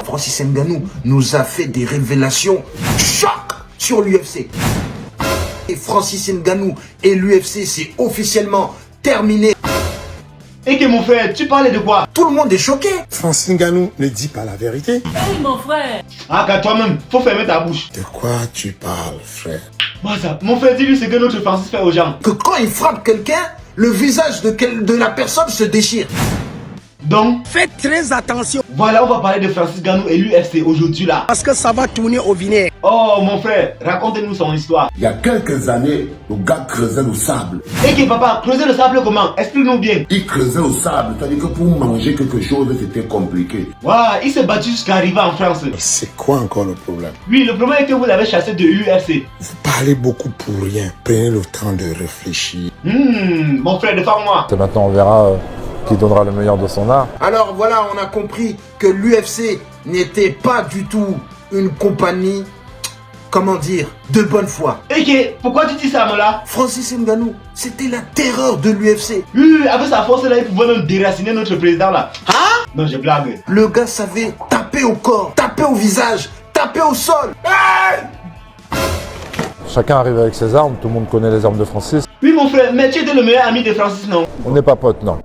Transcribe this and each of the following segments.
Francis Ngannou nous a fait des révélations choc sur l'UFC. Et Francis Ngannou et l'UFC, c'est officiellement terminé. Et que mon frère, tu parlais de quoi? Tout le monde est choqué. Francis Ngannou ne dit pas la vérité. Hey mon frère. Ah, qu'à toi-même, faut fermer ta bouche. De quoi tu parles, frère? Mon frère, dis-lui ce que notre Francis fait aux gens. Que quand il frappe quelqu'un, le visage de la personne se déchire. Donc, faites très attention. Voilà, on va parler de Francis Ngannou et l'UFC aujourd'hui là. Parce que ça va tourner au vinaigre. Oh mon frère, racontez-nous son histoire. Il y a quelques années, le gars creusait le sable. Et que papa, creuser le sable comment? Explique-nous bien. Il creusait le sable, c'est-à-dire que pour manger quelque chose, c'était compliqué. Waouh, il s'est battu jusqu'à arriver en France. C'est quoi encore le problème? Oui, le problème est que vous l'avez chassé de l'UFC. Vous parlez beaucoup pour rien. Prenez le temps de réfléchir. Mon frère, défends-moi. Maintenant, on verra qui donnera le meilleur de son art. Alors voilà, on a compris que l'UFC n'était pas du tout une compagnie, comment dire, de bonne foi. Et que, pourquoi tu dis ça, Mola? Francis Ngannou, c'était la terreur de l'UFC. Oui, avec sa force là, il pouvait même déraciner notre président là. Hein? Non, je blague. Le gars savait taper au corps, taper au visage, taper au sol. Hey! Chacun arrive avec ses armes, tout le monde connaît les armes de Francis. Oui, mon frère, mais tu étais le meilleur ami de Francis, non? On n'est pas potes, non.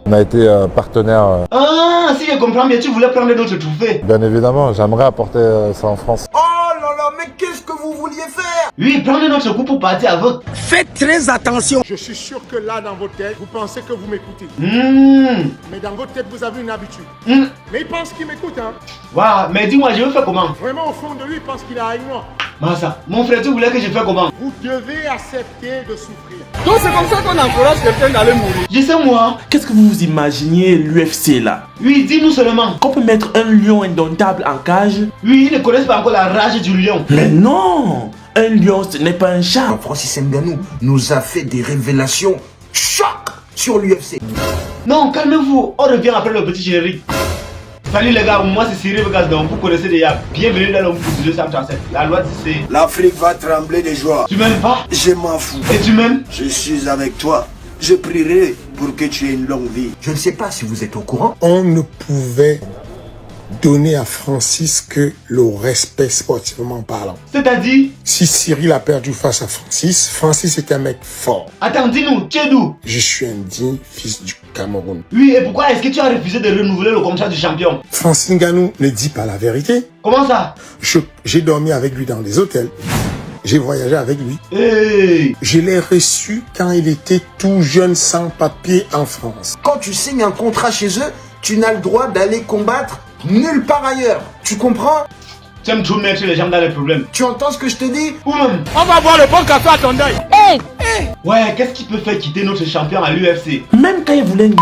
On a été partenaires. Ah, si je comprends bien, tu voulais prendre notre trophée. Bien évidemment, j'aimerais apporter ça en France. Oh là là, mais qu'est-ce que vous vouliez faire? Oui, prendre notre coup pour partir avec. Faites très attention. Je suis sûr que là, dans votre tête, vous pensez que vous m'écoutez. Mais dans votre tête, vous avez une habitude. Mais il pense qu'il m'écoute, hein. Waouh, mais dis-moi, je vais faire comment? Vraiment, au fond de lui, il pense qu'il est avec moi. Massa, mon frère, tu voulais que je fasse comment? Vous devez accepter de souffrir. Donc c'est comme ça qu'on encourage quelqu'un d'aller mourir. Je sais moi. Qu'est-ce que vous vous imaginez l'UFC là? Oui, dis-nous seulement. Qu'on peut mettre un lion indomptable en cage? Oui, ils ne connaissent pas encore la rage du lion. Mais non! Un lion, ce n'est pas un chat. Francis Ngannou nous a fait des révélations choc sur l'UFC. Non, calmez-vous. On revient après le petit générique. Salut les gars, moi c'est Cyril Gazdan, vous connaissez déjà. Bienvenue dans l'homme pour 237. La loi dit c'est... L'Afrique va trembler de joie. Tu m'aimes pas? Je m'en fous. Et tu m'aimes? Je suis avec toi. Je prierai pour que tu aies une longue vie. Je ne sais pas si vous êtes au courant. On ne pouvait donner à Francis que le respect sportivement parlant. C'est-à-dire? Si Cyril a perdu face à Francis, Francis est un mec fort. Attends, dis-nous, tu es d'où? Je suis un digne fils du Cameroun. Oui, et pourquoi est-ce que tu as refusé de renouveler le contrat du champion? Francis Ngannou ne dit pas la vérité. Comment ça? J'ai dormi avec lui dans des hôtels. J'ai voyagé avec lui. Hey. Je l'ai reçu quand il était tout jeune sans papier en France. Quand tu signes un contrat chez eux, tu n'as le droit d'aller combattre nulle part ailleurs. Tu comprends? Tu aimes trop mettre les gens dans les problèmes. Tu entends ce que je te dis? Ou même. On va voir le bon café à ton deuil. Ouais, qu'est-ce qui peut faire quitter notre champion à l'UFC? Même quand il voulait lui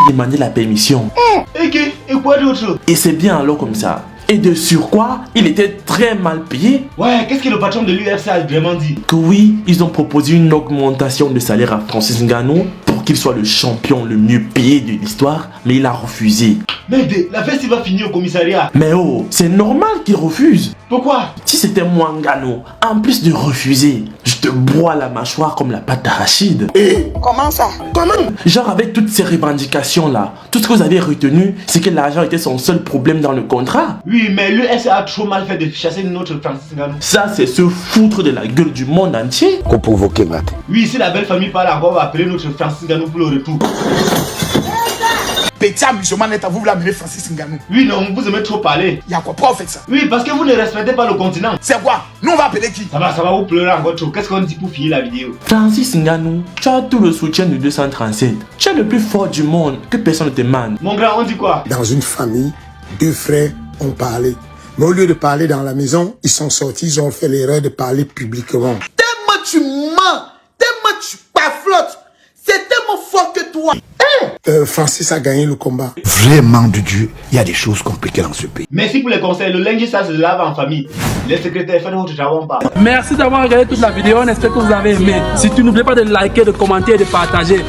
demander la permission. Et quoi d'autre? Et c'est bien alors comme ça. Et de surcroît, il était très mal payé. Ouais, qu'est-ce que le patron de l'UFC a vraiment dit? Que oui, ils ont proposé une augmentation de salaire à Francis Ngannou pour qu'il soit le champion le mieux payé de l'histoire, mais il a refusé. Merde, la fête va finir au commissariat. Mais oh, c'est normal qu'il refuse. Pourquoi? Si c'était moi Ngannou, en plus de refuser, je te broie la mâchoire comme la pâte d'arachide. Comment ça? Comment? Genre avec toutes ces revendications là, tout ce que vous avez retenu, c'est que l'argent était son seul problème dans le contrat. Oui, mais l'UFC a trop mal fait de chasser notre Francis Ngannou. Ça c'est se foutre de la gueule du monde entier. Qu'on provoquer là. Oui, si la belle famille parle encore, on va appeler notre Francis Ngannou pour le retour. Petit amusement net à vous l'amener Francis Ngannou. Oui, non, vous aimez trop parler. Y'a quoi? Pourquoi vous faites ça? Oui, parce que vous ne respectez pas le continent. C'est quoi? Nous on va appeler qui? Ça va vous pleurer encore trop. Qu'est-ce qu'on dit pour finir la vidéo? Francis Ngannou, tu as tout le soutien du 237. Tu es le plus fort du monde, que personne ne te demande. Mon grand, on dit quoi? Dans une famille, deux frères ont parlé. Mais au lieu de parler dans la maison, ils sont sortis, ils ont fait l'erreur de parler publiquement. Tellement tu mens, tellement tu paflottes, c'est tellement fort que toi. Francis a gagné le combat. Vraiment de Dieu, il y a des choses compliquées dans ce pays. Merci pour les conseils. Le linge, ça se lave en famille. Les secrétaires, faites votre travail en part. Merci d'avoir regardé toute la vidéo. On espère que vous avez aimé. Surtout, n'oubliez pas de liker, de commenter et de partager.